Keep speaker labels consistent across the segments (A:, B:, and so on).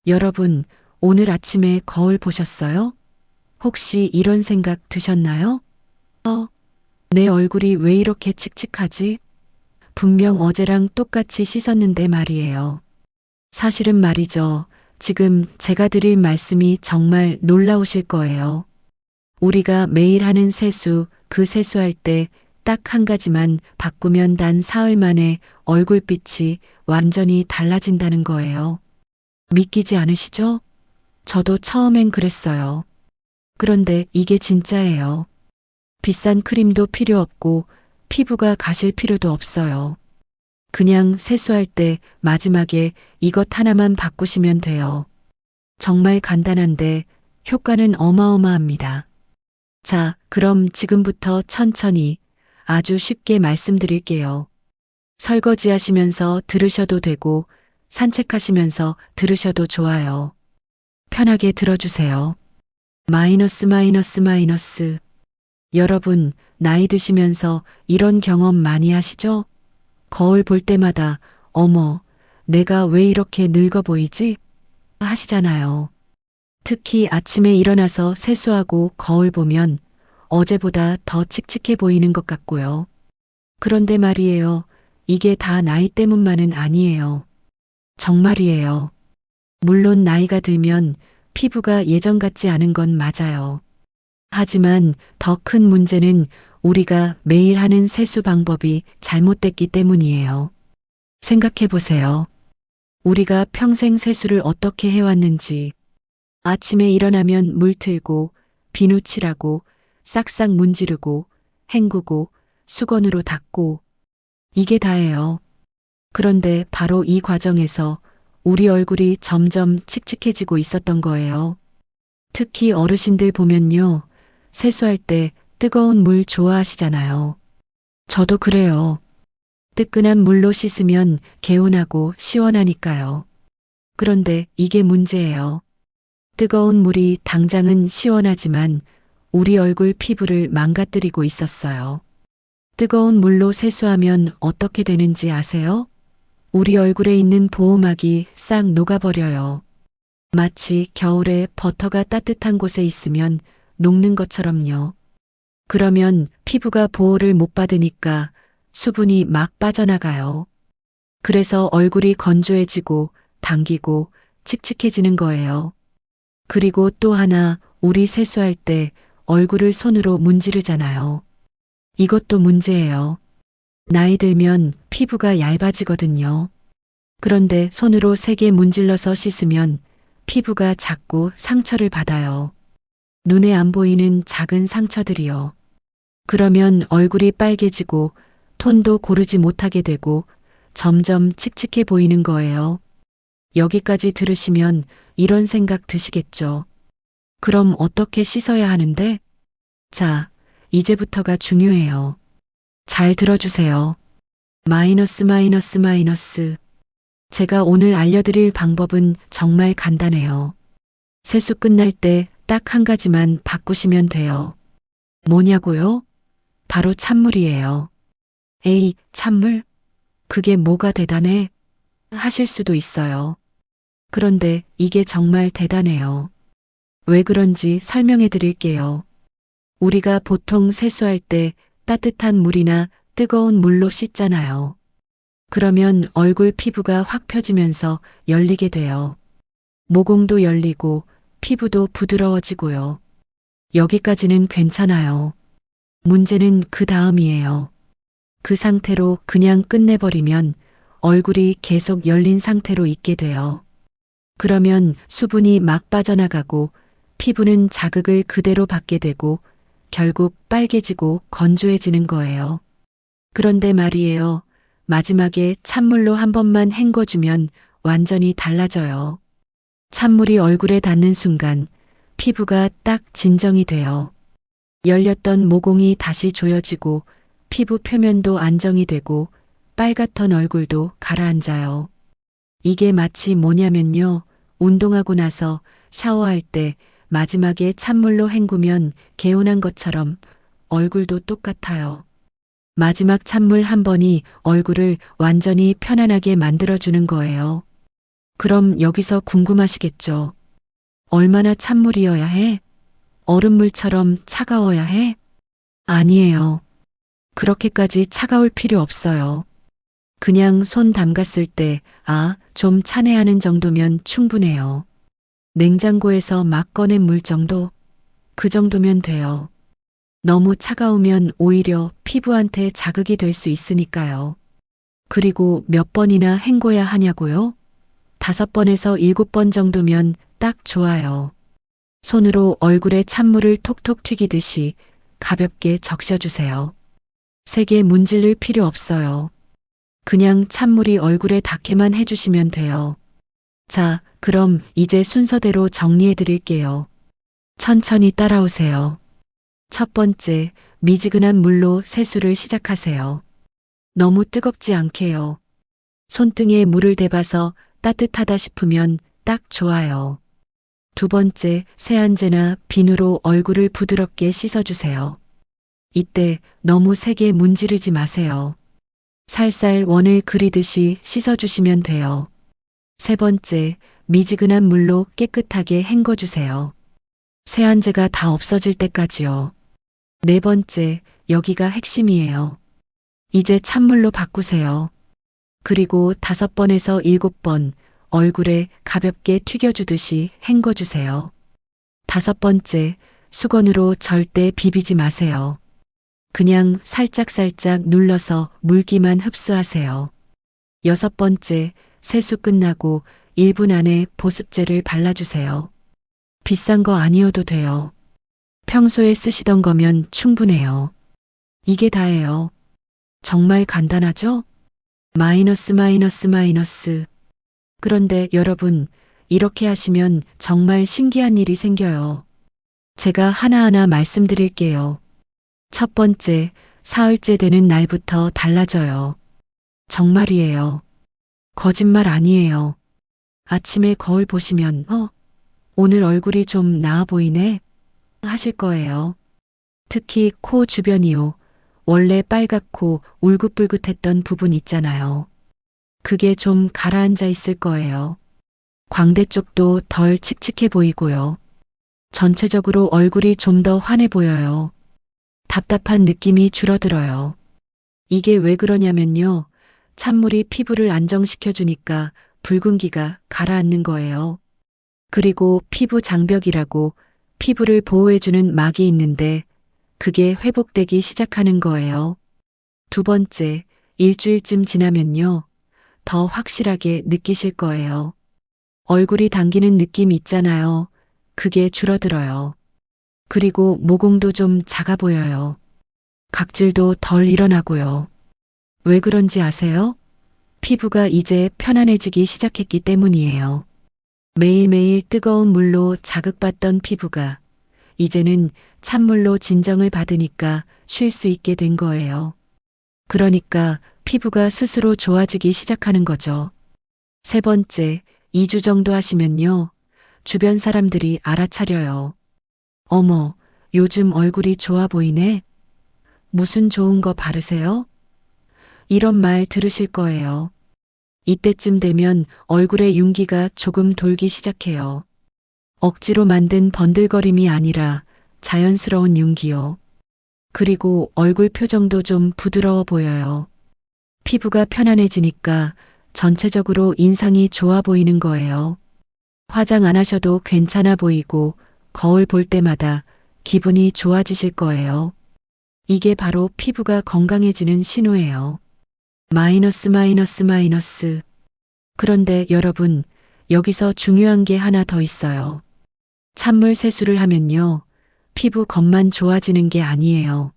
A: 여러분, 오늘 아침에 거울 보셨어요? 혹시 이런 생각 드셨나요? 내 얼굴이 왜 이렇게 칙칙하지? 분명 어제랑 똑같이 씻었는데 말이에요. 사실은 말이죠. 지금 제가 드릴 말씀이 정말 놀라우실 거예요. 우리가 매일 하는 세수, 그 세수할 때 딱 한 가지만 바꾸면 단 사흘 만에 얼굴빛이 완전히 달라진다는 거예요. 믿기지 않으시죠? 저도 처음엔 그랬어요. 그런데 이게 진짜예요. 비싼 크림도 필요 없고 피부가 가실 필요도 없어요. 그냥 세수할 때 마지막에 이것 하나만 바꾸시면 돼요. 정말 간단한데 효과는 어마어마합니다. 자, 그럼 지금부터 천천히 아주 쉽게 말씀드릴게요. 설거지 하시면서 들으셔도 되고 산책하시면서 들으셔도 좋아요. 편하게 들어주세요. 마이너스 마이너스 마이너스. 여러분, 나이 드시면서 이런 경험 많이 하시죠? 거울 볼 때마다 어머, 내가 왜 이렇게 늙어 보이지? 하시잖아요. 특히 아침에 일어나서 세수하고 거울 보면 어제보다 더 칙칙해 보이는 것 같고요. 그런데 말이에요. 이게 다 나이 때문만은 아니에요. 정말이에요. 물론 나이가 들면 피부가 예전 같지 않은 건 맞아요. 하지만 더 큰 문제는 우리가 매일 하는 세수 방법이 잘못됐기 때문이에요. 생각해 보세요. 우리가 평생 세수를 어떻게 해왔는지. 아침에 일어나면 물 틀고, 비누칠하고, 싹싹 문지르고, 헹구고, 수건으로 닦고. 이게 다예요. 그런데 바로 이 과정에서 우리 얼굴이 점점 칙칙해지고 있었던 거예요. 특히 어르신들 보면요. 세수할 때 뜨거운 물 좋아하시잖아요. 저도 그래요. 뜨끈한 물로 씻으면 개운하고 시원하니까요. 그런데 이게 문제예요. 뜨거운 물이 당장은 시원하지만 우리 얼굴 피부를 망가뜨리고 있었어요. 뜨거운 물로 세수하면 어떻게 되는지 아세요? 우리 얼굴에 있는 보호막이 싹 녹아버려요. 마치 겨울에 버터가 따뜻한 곳에 있으면 녹는 것처럼요. 그러면 피부가 보호를 못 받으니까 수분이 막 빠져나가요. 그래서 얼굴이 건조해지고 당기고 칙칙해지는 거예요. 그리고 또 하나, 우리 세수할 때 얼굴을 손으로 문지르잖아요. 이것도 문제예요. 나이 들면 피부가 얇아지거든요. 그런데 손으로 세게 문질러서 씻으면 피부가 자꾸 상처를 받아요. 눈에 안 보이는 작은 상처들이요. 그러면 얼굴이 빨개지고 톤도 고르지 못하게 되고 점점 칙칙해 보이는 거예요. 여기까지 들으시면 이런 생각 드시겠죠. 그럼 어떻게 씻어야 하는데? 자, 이제부터가 중요해요. 잘 들어주세요. 마이너스 마이너스 마이너스. 제가 오늘 알려드릴 방법은 정말 간단해요. 세수 끝날 때 딱 한 가지만 바꾸시면 돼요. 뭐냐고요? 바로 찬물이에요. 에이, 찬물? 그게 뭐가 대단해? 하실 수도 있어요. 그런데 이게 정말 대단해요. 왜 그런지 설명해 드릴게요. 우리가 보통 세수할 때 따뜻한 물이나 뜨거운 물로 씻잖아요. 그러면 얼굴 피부가 확 펴지면서 열리게 돼요. 모공도 열리고 피부도 부드러워지고요. 여기까지는 괜찮아요. 문제는 그 다음이에요. 그 상태로 그냥 끝내버리면 얼굴이 계속 열린 상태로 있게 돼요. 그러면 수분이 막 빠져나가고 피부는 자극을 그대로 받게 되고 결국 빨개지고 건조해지는 거예요. 그런데 말이에요. 마지막에 찬물로 한 번만 헹궈주면 완전히 달라져요. 찬물이 얼굴에 닿는 순간 피부가 딱 진정이 돼요. 열렸던 모공이 다시 조여지고 피부 표면도 안정이 되고 빨갛던 얼굴도 가라앉아요. 이게 마치 뭐냐면요. 운동하고 나서 샤워할 때 마지막에 찬물로 헹구면 개운한 것처럼 얼굴도 똑같아요. 마지막 찬물 한 번이 얼굴을 완전히 편안하게 만들어주는 거예요. 그럼 여기서 궁금하시겠죠? 얼마나 찬물이어야 해? 얼음물처럼 차가워야 해? 아니에요. 그렇게까지 차가울 필요 없어요. 그냥 손 담갔을 때, 좀 차네 하는 정도면 충분해요. 냉장고에서 막 꺼낸 물 정도? 그 정도면 돼요. 너무 차가우면 오히려 피부한테 자극이 될 수 있으니까요. 그리고 몇 번이나 헹궈야 하냐고요? 5번에서 7번 정도면 딱 좋아요. 손으로 얼굴에 찬물을 톡톡 튀기듯이 가볍게 적셔주세요. 세게 문지를 필요 없어요. 그냥 찬물이 얼굴에 닿게만 해주시면 돼요. 자, 그럼 이제 순서대로 정리해 드릴게요. 천천히 따라오세요. 첫 번째, 미지근한 물로 세수를 시작하세요. 너무 뜨겁지 않게요. 손등에 물을 대봐서 따뜻하다 싶으면 딱 좋아요. 두 번째, 세안제나 비누로 얼굴을 부드럽게 씻어주세요. 이때 너무 세게 문지르지 마세요. 살살 원을 그리듯이 씻어주시면 돼요. 세 번째, 미지근한 물로 깨끗하게 헹궈주세요. 세안제가 다 없어질 때까지요. 네 번째, 여기가 핵심이에요. 이제 찬물로 바꾸세요. 그리고 5번에서 7번 얼굴에 가볍게 튀겨주듯이 헹궈주세요. 5번째, 수건으로 절대 비비지 마세요. 그냥 살짝살짝 눌러서 물기만 흡수하세요. 6번째, 세수 끝나고 1분 안에 보습제를 발라주세요. 비싼 거 아니어도 돼요. 평소에 쓰시던 거면 충분해요. 이게 다예요. 정말 간단하죠? 마이너스 마이너스 마이너스. 그런데 여러분, 이렇게 하시면 정말 신기한 일이 생겨요. 제가 하나하나 말씀드릴게요. 첫 번째, 사흘째 되는 날부터 달라져요. 정말이에요. 거짓말 아니에요. 아침에 거울 보시면, 오늘 얼굴이 좀 나아 보이네? 하실 거예요. 특히 코 주변이요. 원래 빨갛고 울긋불긋했던 부분 있잖아요. 그게 좀 가라앉아 있을 거예요. 광대 쪽도 덜 칙칙해 보이고요. 전체적으로 얼굴이 좀 더 환해 보여요. 답답한 느낌이 줄어들어요. 이게 왜 그러냐면요. 찬물이 피부를 안정시켜주니까 붉은기가 가라앉는 거예요. 그리고 피부 장벽이라고 피부를 보호해주는 막이 있는데 그게 회복되기 시작하는 거예요. 두 번째, 일주일쯤 지나면요. 더 확실하게 느끼실 거예요. 얼굴이 당기는 느낌 있잖아요. 그게 줄어들어요. 그리고 모공도 좀 작아 보여요. 각질도 덜 일어나고요. 왜 그런지 아세요? 피부가 이제 편안해지기 시작했기 때문이에요. 매일매일 뜨거운 물로 자극받던 피부가 이제는 찬물로 진정을 받으니까 쉴 수 있게 된 거예요. 그러니까 피부가 스스로 좋아지기 시작하는 거죠. 세 번째, 2주 정도 하시면요. 주변 사람들이 알아차려요. 어머, 요즘 얼굴이 좋아 보이네? 무슨 좋은 거 바르세요? 이런 말 들으실 거예요. 이때쯤 되면 얼굴에 윤기가 조금 돌기 시작해요. 억지로 만든 번들거림이 아니라 자연스러운 윤기요. 그리고 얼굴 표정도 좀 부드러워 보여요. 피부가 편안해지니까 전체적으로 인상이 좋아 보이는 거예요. 화장 안 하셔도 괜찮아 보이고 거울 볼 때마다 기분이 좋아지실 거예요. 이게 바로 피부가 건강해지는 신호예요. 마이너스 마이너스 마이너스. 그런데 여러분, 여기서 중요한 게 하나 더 있어요. 찬물 세수를 하면요. 피부 겉만 좋아지는 게 아니에요.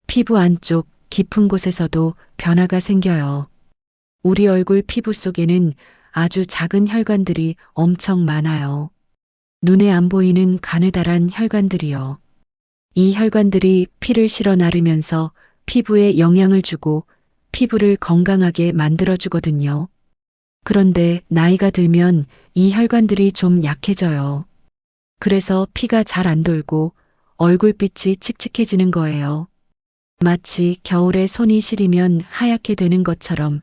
A: 피부 안쪽 깊은 곳에서도 변화가 생겨요. 우리 얼굴 피부 속에는 아주 작은 혈관들이 엄청 많아요. 눈에 안 보이는 가느다란 혈관들이요. 이 혈관들이 피를 실어 나르면서 피부에 영향을 주고 피부를 건강하게 만들어주거든요. 그런데 나이가 들면 이 혈관들이 좀 약해져요. 그래서 피가 잘 안 돌고 얼굴빛이 칙칙해지는 거예요. 마치 겨울에 손이 시리면 하얗게 되는 것처럼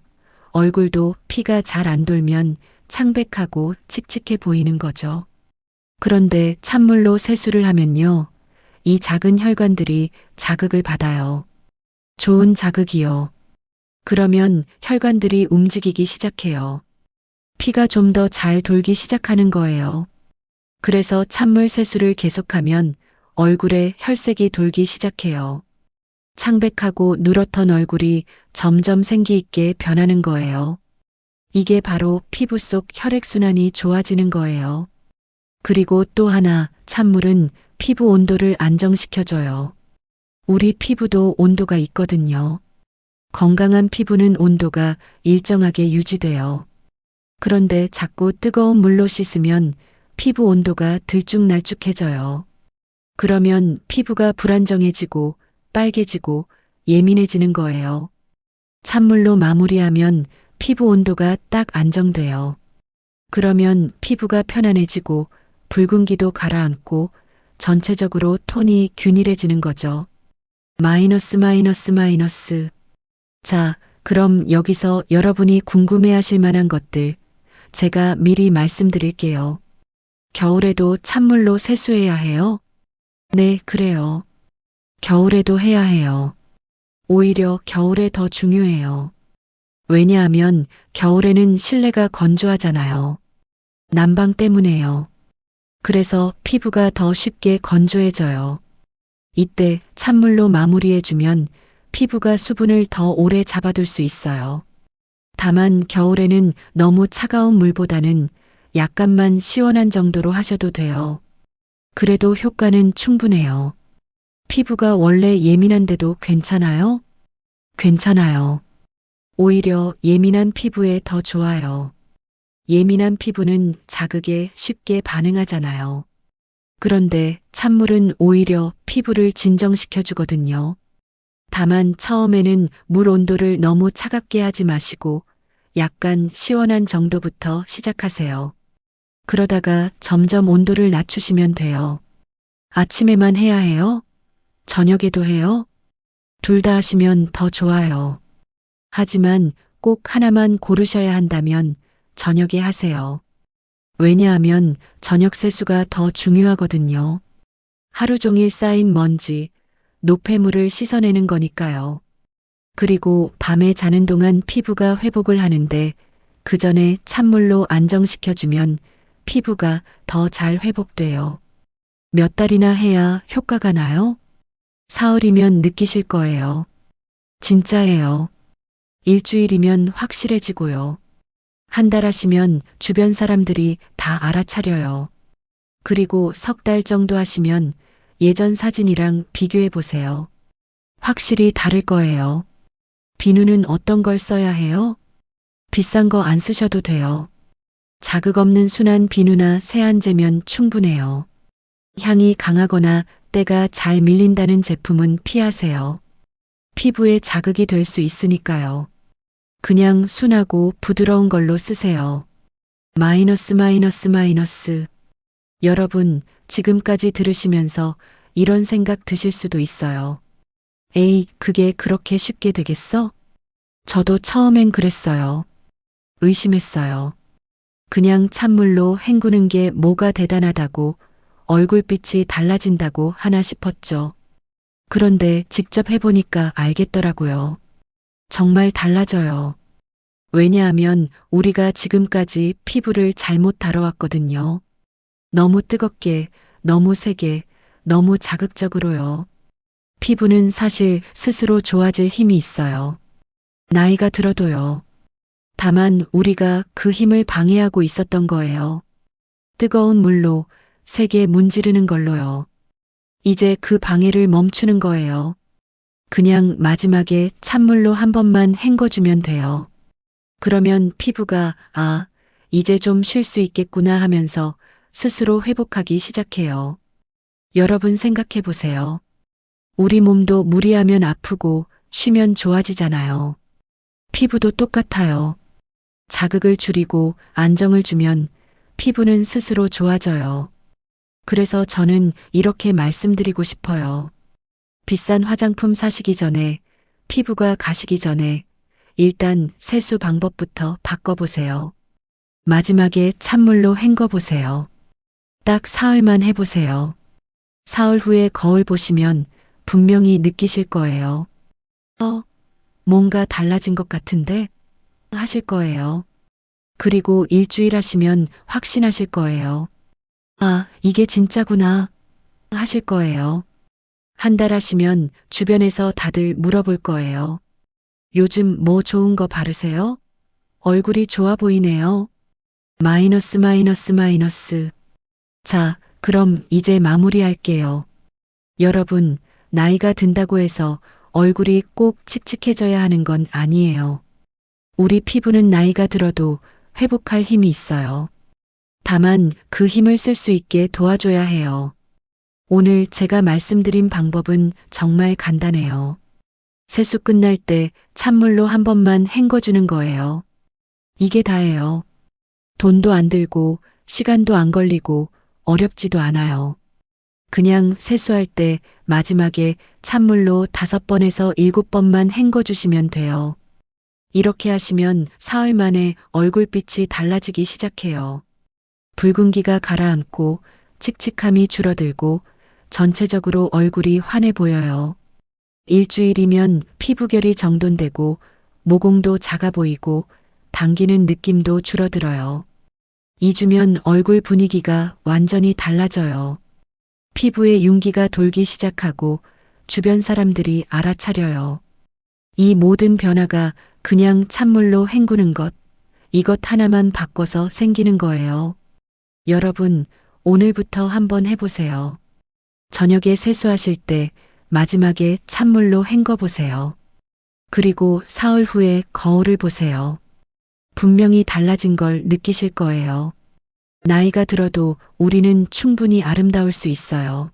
A: 얼굴도 피가 잘 안 돌면 창백하고 칙칙해 보이는 거죠. 그런데 찬물로 세수를 하면요. 이 작은 혈관들이 자극을 받아요. 좋은 자극이요. 그러면 혈관들이 움직이기 시작해요. 피가 좀 더 잘 돌기 시작하는 거예요. 그래서 찬물 세수를 계속하면 얼굴에 혈색이 돌기 시작해요. 창백하고 누렇던 얼굴이 점점 생기 있게 변하는 거예요. 이게 바로 피부 속 혈액순환이 좋아지는 거예요. 그리고 또 하나, 찬물은 피부 온도를 안정시켜줘요. 우리 피부도 온도가 있거든요. 건강한 피부는 온도가 일정하게 유지돼요. 그런데 자꾸 뜨거운 물로 씻으면 피부 온도가 들쭉날쭉해져요. 그러면 피부가 불안정해지고 빨개지고 예민해지는 거예요. 찬물로 마무리하면 피부 온도가 딱 안정돼요. 그러면 피부가 편안해지고 붉은기도 가라앉고 전체적으로 톤이 균일해지는 거죠. 마이너스 마이너스 마이너스. 자, 그럼 여기서 여러분이 궁금해하실 만한 것들 제가 미리 말씀드릴게요. 겨울에도 찬물로 세수해야 해요? 네, 그래요. 겨울에도 해야 해요. 오히려 겨울에 더 중요해요. 왜냐하면 겨울에는 실내가 건조하잖아요. 난방 때문에요. 그래서 피부가 더 쉽게 건조해져요. 이때 찬물로 마무리해주면 피부가 수분을 더 오래 잡아둘 수 있어요. 다만 겨울에는 너무 차가운 물보다는 약간만 시원한 정도로 하셔도 돼요. 그래도 효과는 충분해요. 피부가 원래 예민한데도 괜찮아요? 괜찮아요. 오히려 예민한 피부에 더 좋아요. 예민한 피부는 자극에 쉽게 반응하잖아요. 그런데 찬물은 오히려 피부를 진정시켜 주거든요. 다만 처음에는 물 온도를 너무 차갑게 하지 마시고 약간 시원한 정도부터 시작하세요. 그러다가 점점 온도를 낮추시면 돼요. 아침에만 해야 해요? 저녁에도 해요? 둘 다 하시면 더 좋아요. 하지만 꼭 하나만 고르셔야 한다면 저녁에 하세요. 왜냐하면 저녁 세수가 더 중요하거든요. 하루 종일 쌓인 먼지, 노폐물을 씻어내는 거니까요. 그리고 밤에 자는 동안 피부가 회복을 하는데 그 전에 찬물로 안정시켜주면 피부가 더 잘 회복돼요. 몇 달이나 해야 효과가 나요? 사흘이면 느끼실 거예요. 진짜예요. 일주일이면 확실해지고요. 한 달 하시면 주변 사람들이 다 알아차려요. 그리고 석 달 정도 하시면 예전 사진이랑 비교해 보세요. 확실히 다를 거예요. 비누는 어떤 걸 써야 해요? 비싼 거 안 쓰셔도 돼요. 자극 없는 순한 비누나 세안제면 충분해요. 향이 강하거나 때가 잘 밀린다는 제품은 피하세요. 피부에 자극이 될 수 있으니까요. 그냥 순하고 부드러운 걸로 쓰세요. 마이너스 마이너스 마이너스. 여러분, 지금까지 들으시면서 이런 생각 드실 수도 있어요. 에이, 그게 그렇게 쉽게 되겠어? 저도 처음엔 그랬어요. 의심했어요. 그냥 찬물로 헹구는 게 뭐가 대단하다고 얼굴빛이 달라진다고 하나 싶었죠. 그런데 직접 해보니까 알겠더라고요. 정말 달라져요. 왜냐하면 우리가 지금까지 피부를 잘못 다뤄왔거든요. 너무 뜨겁게, 너무 세게, 너무 자극적으로요. 피부는 사실 스스로 좋아질 힘이 있어요. 나이가 들어도요. 다만 우리가 그 힘을 방해하고 있었던 거예요. 뜨거운 물로 세게 문지르는 걸로요. 이제 그 방해를 멈추는 거예요. 그냥 마지막에 찬물로 한 번만 헹궈주면 돼요. 그러면 피부가 이제 좀 쉴 수 있겠구나 하면서 스스로 회복하기 시작해요. 여러분 생각해 보세요. 우리 몸도 무리하면 아프고 쉬면 좋아지잖아요. 피부도 똑같아요. 자극을 줄이고 안정을 주면 피부는 스스로 좋아져요. 그래서 저는 이렇게 말씀드리고 싶어요. 비싼 화장품 사시기 전에, 피부가 가시기 전에 일단 세수 방법부터 바꿔보세요. 마지막에 찬물로 헹궈 보세요. 딱 사흘만 해보세요. 사흘 후에 거울 보시면 분명히 느끼실 거예요. 뭔가 달라진 것 같은데? 하실 거예요. 그리고 일주일 하시면 확신하실 거예요. 아, 이게 진짜구나. 하실 거예요. 한 달 하시면 주변에서 다들 물어볼 거예요. 요즘 뭐 좋은 거 바르세요? 얼굴이 좋아 보이네요. 마이너스 마이너스 마이너스. 자, 그럼 이제 마무리할게요. 여러분, 나이가 든다고 해서 얼굴이 꼭 칙칙해져야 하는 건 아니에요. 우리 피부는 나이가 들어도 회복할 힘이 있어요. 다만 그 힘을 쓸 수 있게 도와줘야 해요. 오늘 제가 말씀드린 방법은 정말 간단해요. 세수 끝날 때 찬물로 한 번만 헹궈주는 거예요. 이게 다예요. 돈도 안 들고 시간도 안 걸리고 어렵지도 않아요. 그냥 세수할 때 마지막에 찬물로 5번에서 7번만 헹궈주시면 돼요. 이렇게 하시면 사흘 만에 얼굴빛이 달라지기 시작해요. 붉은기가 가라앉고 칙칙함이 줄어들고 전체적으로 얼굴이 환해 보여요. 일주일이면 피부결이 정돈되고 모공도 작아 보이고 당기는 느낌도 줄어들어요. 2주면 얼굴 분위기가 완전히 달라져요. 피부에 윤기가 돌기 시작하고 주변 사람들이 알아차려요. 이 모든 변화가 그냥 찬물로 헹구는 것, 이것 하나만 바꿔서 생기는 거예요. 여러분, 오늘부터 한번 해보세요. 저녁에 세수하실 때 마지막에 찬물로 헹궈 보세요. 그리고 사흘 후에 거울을 보세요. 분명히 달라진 걸 느끼실 거예요. 나이가 들어도 우리는 충분히 아름다울 수 있어요.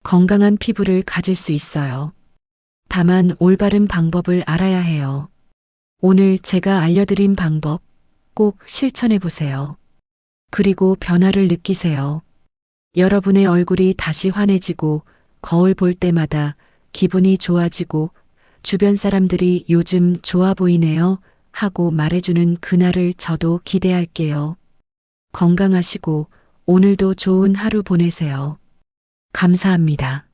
A: 건강한 피부를 가질 수 있어요. 다만 올바른 방법을 알아야 해요. 오늘 제가 알려드린 방법 꼭 실천해 보세요. 그리고 변화를 느끼세요. 여러분의 얼굴이 다시 환해지고 거울 볼 때마다 기분이 좋아지고 주변 사람들이 요즘 좋아 보이네요 하고 말해주는 그날을 저도 기대할게요. 건강하시고 오늘도 좋은 하루 보내세요. 감사합니다.